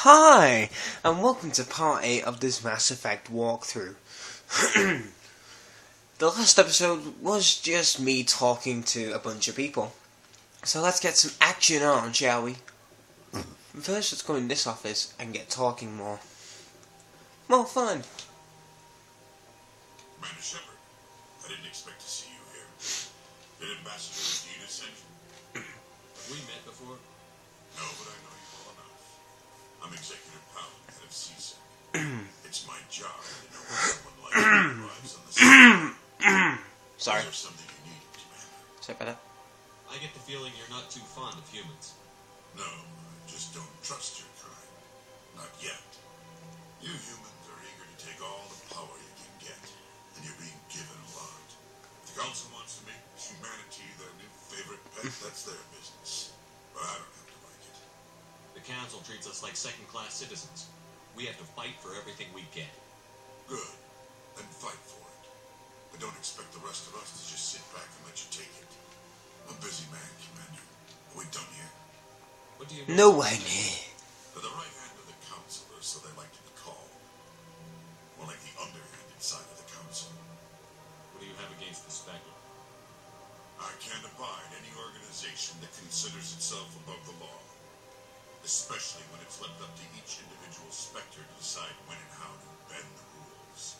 Hi, and welcome to part 8 of this Mass Effect walkthrough. The last episode was just me talking to a bunch of people. So let's get some action on, shall we? First, let's go in this office and get talking more. More fun. Commander Shepard, I didn't expect to see you here. Did Ambassador Medina send you? Have we met before? No, but I know you well enough. I'm Executive Paladin, head of CSEC. It's my job to know when someone like you arrives on the scene. Sorry. Is there something you need, Commander? Sorry about that. I get the feeling you're not too fond of humans. No, I just don't trust your kind. Not yet. You humans are eager to take all the power you can get, and you're being given a lot. If the Council wants to make humanity their new favorite pet, that's their business. But I don't have to like it. The Council treats us like second-class citizens. We have to fight for everything we get. Good. Then fight for it. But don't expect the rest of us to just sit back and let you take it. I'm a busy man, Commander. Are we done here? What do you mean? No way near. They're the right hand of the Council, or so they like to be called. More like the underhanded side of the Council. What do you have against the Spectre? I can't abide any organization that considers itself above the law. Especially when it's left up to each individual Spectre to decide when and how to bend the rules.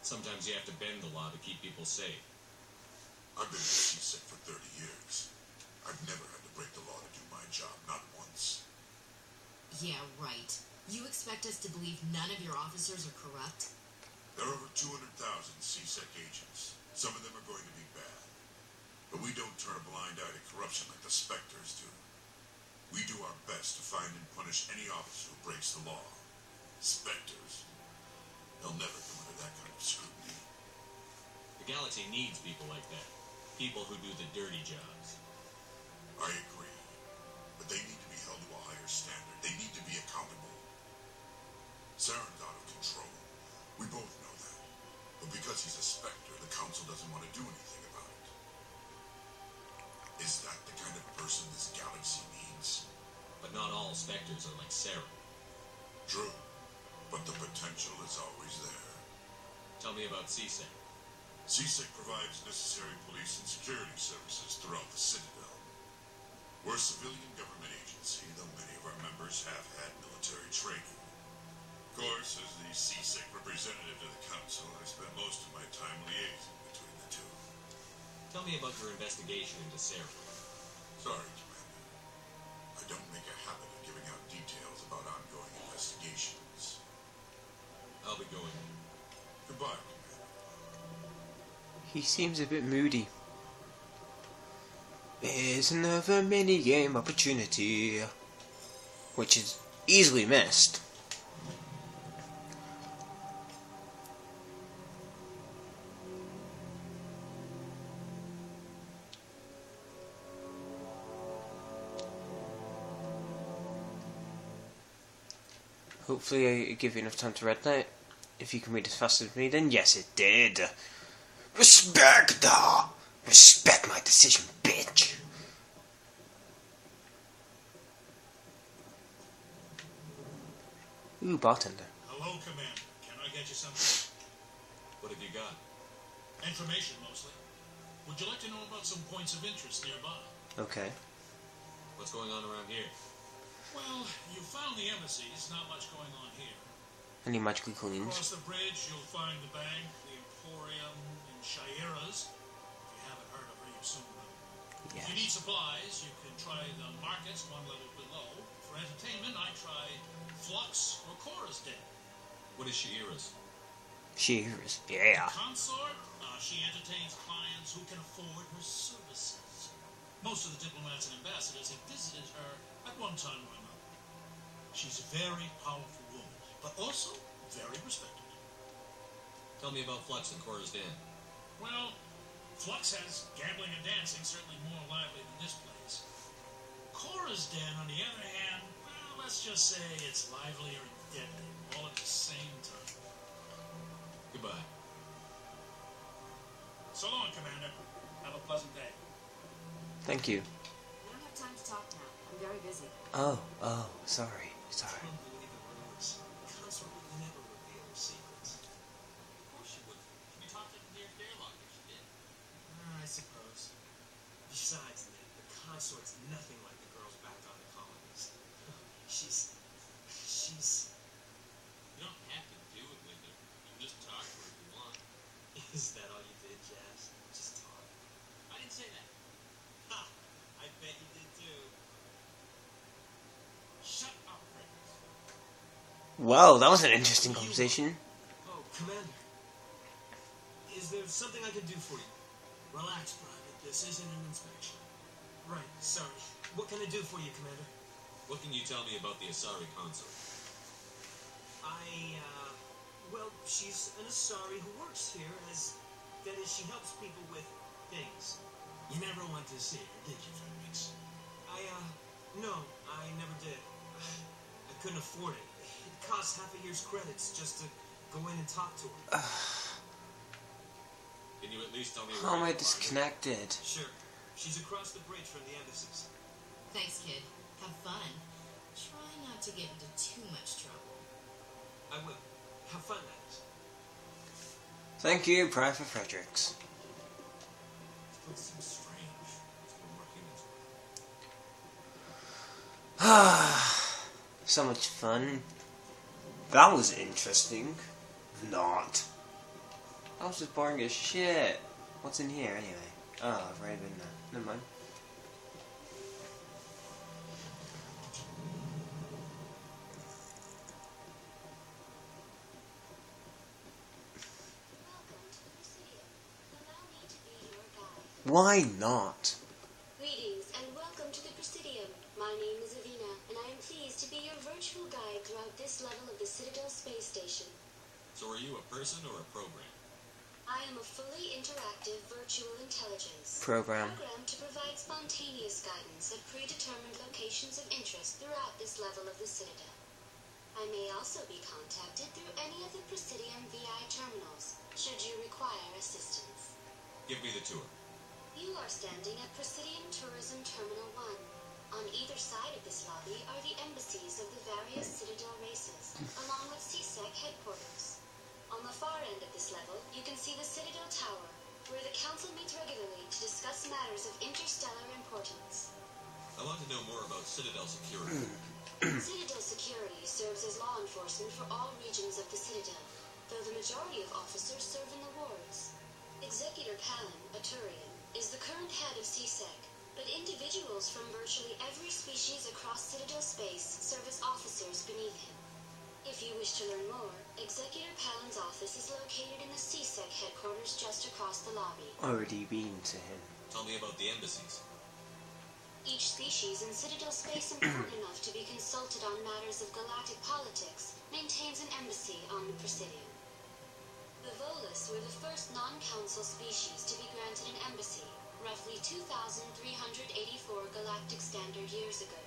Sometimes you have to bend the law to keep people safe. I've been at CSEC for 30 years. I've never had to break the law to do my job, not once. Yeah, right. You expect us to believe none of your officers are corrupt? There are over 200,000 CSEC agents. Some of them are going to be bad. But we don't turn a blind eye to corruption like the Spectres do. We do our best to find and punish any officer who breaks the law. Spectres. They'll never come under that kind of scrutiny. The galaxy needs people like that. People who do the dirty jobs. I agree. But they need to be held to a higher standard. They need to be accountable. Saren's out of control. We both know that. But because he's a Spectre, the Council doesn't want to do anything about it. Is that the kind of person this galaxy needs? But not all Spectres are like Sarah. True. But the potential is always there. Tell me about CSEC. CSEC provides necessary police and security services throughout the Citadel. We're a civilian government agency, though many of our members have had military training. Of course, as the CSEC representative to the Council, I spend most of my time liaising between the two. Tell me about your investigation into Sarah. Sorry, Commander. I don't make a habit of giving out details about ongoing investigations. I'll be going. Goodbye, Commander. He seems a bit moody. There's another mini-game opportunity, which is easily missed. Hopefully I give you enough time to read that. If you can read as fast as me, then yes it did. Respect! Respect my decision, bitch! Ooh, bartender. Hello, Commander. Can I get you something? What have you got? Information, mostly. Would you like to know about some points of interest nearby? Okay. What's going on around here? Well, you found the embassies. Not much going on here. Any magical coins? Across the bridge, you'll find the bank, the Emporium, and Shira's. If you haven't heard of her, you soon will. If you need Yes. supplies, you can try the markets one level below. For entertainment, I tried Flux or Cora's Den. What is Shira's? Cheers. Yeah. Consort, she entertains clients who can afford her services. Most of the diplomats and ambassadors have visited her at one time or another. She's a very powerful woman, but also very respected. Tell me about Flux and Cora's Den. Well, Flux has gambling and dancing, certainly more lively than this place. Cora's Den, on the other hand, well, let's just say it's livelier and deadly, all at the same time. Goodbye. So long, Commander. Have a pleasant day. Thank you. We don't have time to talk now. I'm very busy. Oh, sorry. Sorry. I don't believe the rumors. The consort would never reveal her secrets. Of course she would. She'd be talking to near Dearlock if she did. I suppose. Besides, Ned, the consort's nothing like the girls back on the colonies. She's... You don't have to do it with her. You can just talk to her if you want. Is that all you did, Jazz? Just talk? I didn't say that. Ha! I bet you did too. Shut up, Rex. Well, that was an interesting conversation. Oh, Commander. Is there something I can do for you? Relax, Private. This isn't an inspection. Right, sorry. What can I do for you, Commander? What can you tell me about the Asari consort? Well, she's an Asari who works here that is, she helps people with things. You never went to see her, did you, Fredericks? No, I never did. I couldn't afford it. It costs half a year's credits just to go in and talk to her. Can you at least tell me How am I you find her? disconnected? Sure. She's across the bridge from the embassies. Thanks, kid. Have fun. Try not to get into too much trouble. I will. Have fun, that is. Thank you, Private Fredericks. This place seems strange. There's no more humans around. So much fun. That was interesting. Not. That was just boring as shit. What's in here anyway? Oh, I've already been there. Never mind. Why not? Greetings and welcome to the Presidium. My name is Avina, and I am pleased to be your virtual guide throughout this level of the Citadel Space Station. So are you a person or a program? I am a fully interactive virtual intelligence. Program. Programmed to provide spontaneous guidance at predetermined locations of interest throughout this level of the Citadel. I may also be contacted through any of the Presidium VI terminals, should you require assistance. Give me the tour. You are standing at Presidium Tourism Terminal 1. On either side of this lobby are the embassies of the various Citadel races, along with CSEC headquarters. On the far end of this level, you can see the Citadel Tower, where the Council meets regularly to discuss matters of interstellar importance. I want to know more about Citadel security. Citadel security serves as law enforcement for all regions of the Citadel, though the majority of officers serve in the wards. Executor Palin, a Turian, is the current head of CSEC, but individuals from virtually every species across Citadel space serve as officers beneath him. If you wish to learn more, Executor Palin's office is located in the CSEC headquarters just across the lobby. Already been to him. Tell me about the embassies. Each species in Citadel space important enough to be consulted on matters of galactic politics maintains an embassy on the Presidium. The Volus were the first non-council species to be granted an embassy, roughly 2,384 galactic standard years ago.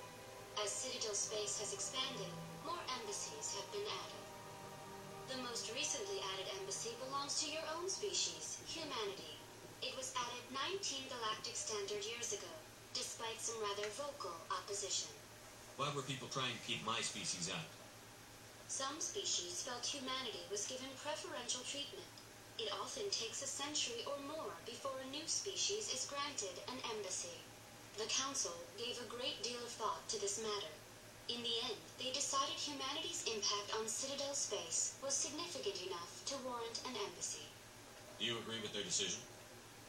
As Citadel space has expanded, more embassies have been added. The most recently added embassy belongs to your own species, humanity. It was added 19 galactic standard years ago, despite some rather vocal opposition. Why were people trying to keep my species out? Some species felt humanity was given preferential treatment. It often takes a century or more before a new species is granted an embassy. The Council gave a great deal of thought to this matter. In the end, they decided humanity's impact on Citadel space was significant enough to warrant an embassy. Do you agree with their decision?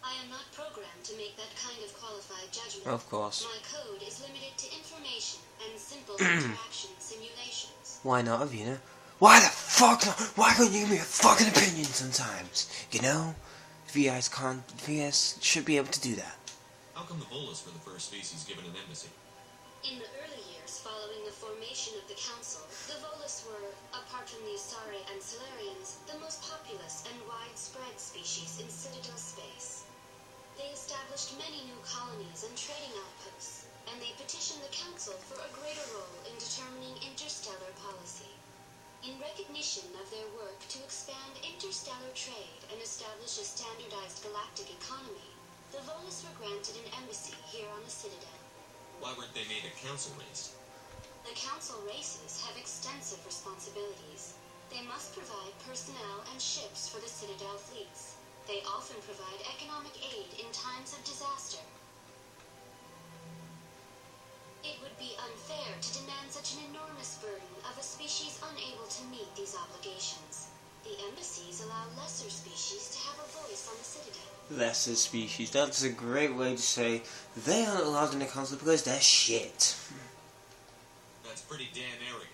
I am not programmed to make that kind of qualified judgment. Of course. My code is limited to information and simple interaction simulations. Why not, Avina? Why the fuck not? Why can't you give me a fucking opinion sometimes? You know? VS should be able to do that. How come the Volus were the first species given an embassy? In the early years following the formation of the Council, the Volus were, apart from the Asari and Solarians, the most populous and widespread species in Citadel space. They established many new colonies and trading outposts, and they petitioned the Council for a greater role in determining interstellar policy. In recognition of their work to expand interstellar trade and establish a standardized galactic economy, the Volus were granted an embassy here on the Citadel. Why weren't they made a council race? The council races have extensive responsibilities. They must provide personnel and ships for the Citadel fleets. They often provide economic aid in times of disaster. It would be unfair to demand such an enormous burden of a species unable to meet these obligations. The embassies allow lesser species to have a voice on the Citadel. Lesser species, that's a great way to say they aren't allowed in the council because they're shit. That's pretty damn arrogant.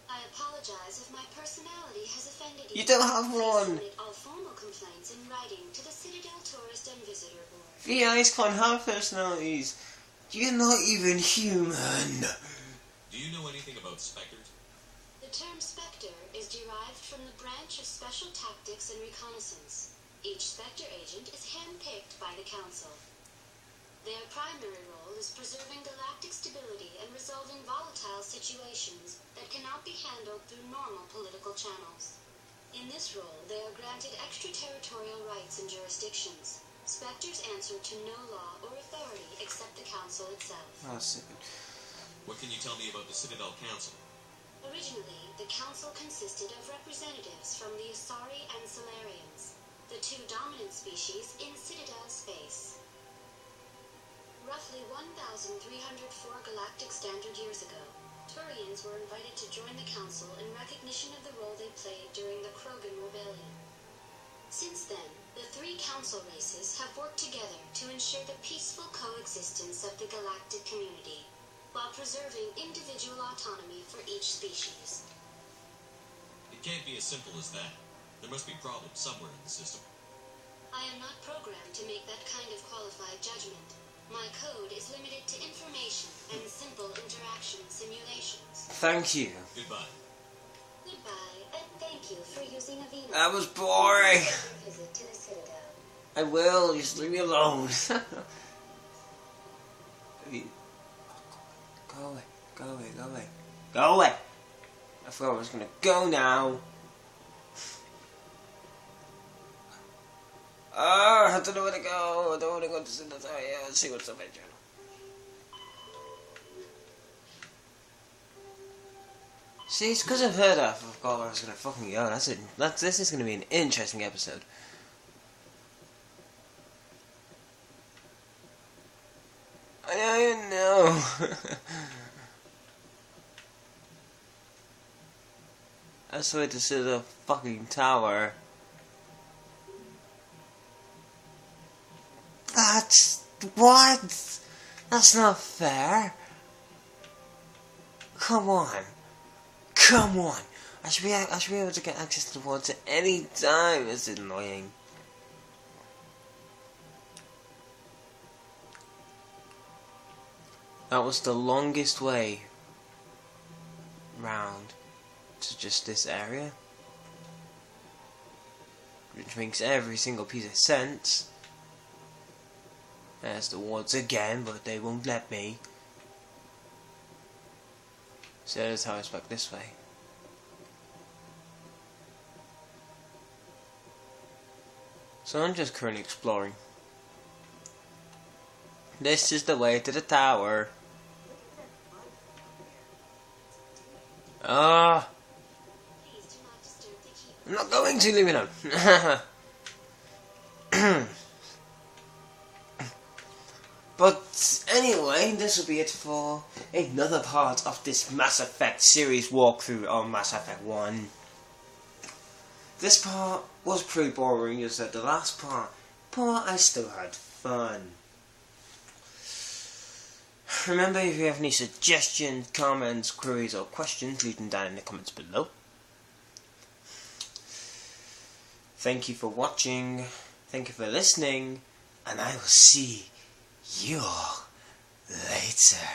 I apologize if my personality has offended you. You don't have Please one. submit all formal complaints in writing to the Citadel Tourist and Visitor Board. VIs can't have personalities. You're not even human. Do you know anything about Spectres? The term Spectre is derived from the branch of Special Tactics and Reconnaissance. Each Spectre agent is handpicked by the Council. Their primary role is preserving galactic stability and resolving volatile situations that cannot be handled through normal political channels. In this role, they are granted extraterritorial rights and jurisdictions. Spectres answer to no law or authority except the Council itself. What can you tell me about the Citadel Council? Originally, the Council consisted of representatives from the Asari and Solarians, the two dominant species in Citadel space. Roughly 1,304 galactic standard years ago, Turians were invited to join the Council in recognition of the role they played during the Krogan Rebellion. Since then, the three Council races have worked together to ensure the peaceful coexistence of the galactic community, while preserving individual autonomy for each species. It can't be as simple as that. There must be problems somewhere in the system. I am not programmed to make that kind of qualified judgment. My code is limited to information and simple interaction simulations. Thank you. Goodbye. Goodbye, and thank you for using a Venus. That was boring. Visit to the Citadel. I will, just leave me alone. Go away, go away, go away. Go away! I thought I was gonna go now. Oh, I don't know where to go. I don't want to go to Citadel. Yeah, let's see what's up here. See, it's because I've heard that. I forgot where I was gonna fucking go. That's it. This is gonna be an interesting episode. I don't even know. I swear to see the fucking tower. That's what? That's not fair. Come on. Come on. I should be able to get access to the water any time. It's annoying. That was the longest way round to just this area, which makes every single piece of sense. There's the wards again, but they won't let me. So that's how it's back this way. So I'm just currently exploring. This is the way to the tower. Ah. Please do not disturb the keeper. I'm not going to leave it on. But anyway, this will be it for another part of this Mass Effect series walkthrough on Mass Effect 1. This part was pretty boring, just like the last part, but I still had fun. Remember, if you have any suggestions, comments, queries or questions, leave them down in the comments below. Thank you for watching, thank you for listening, and I will see you later.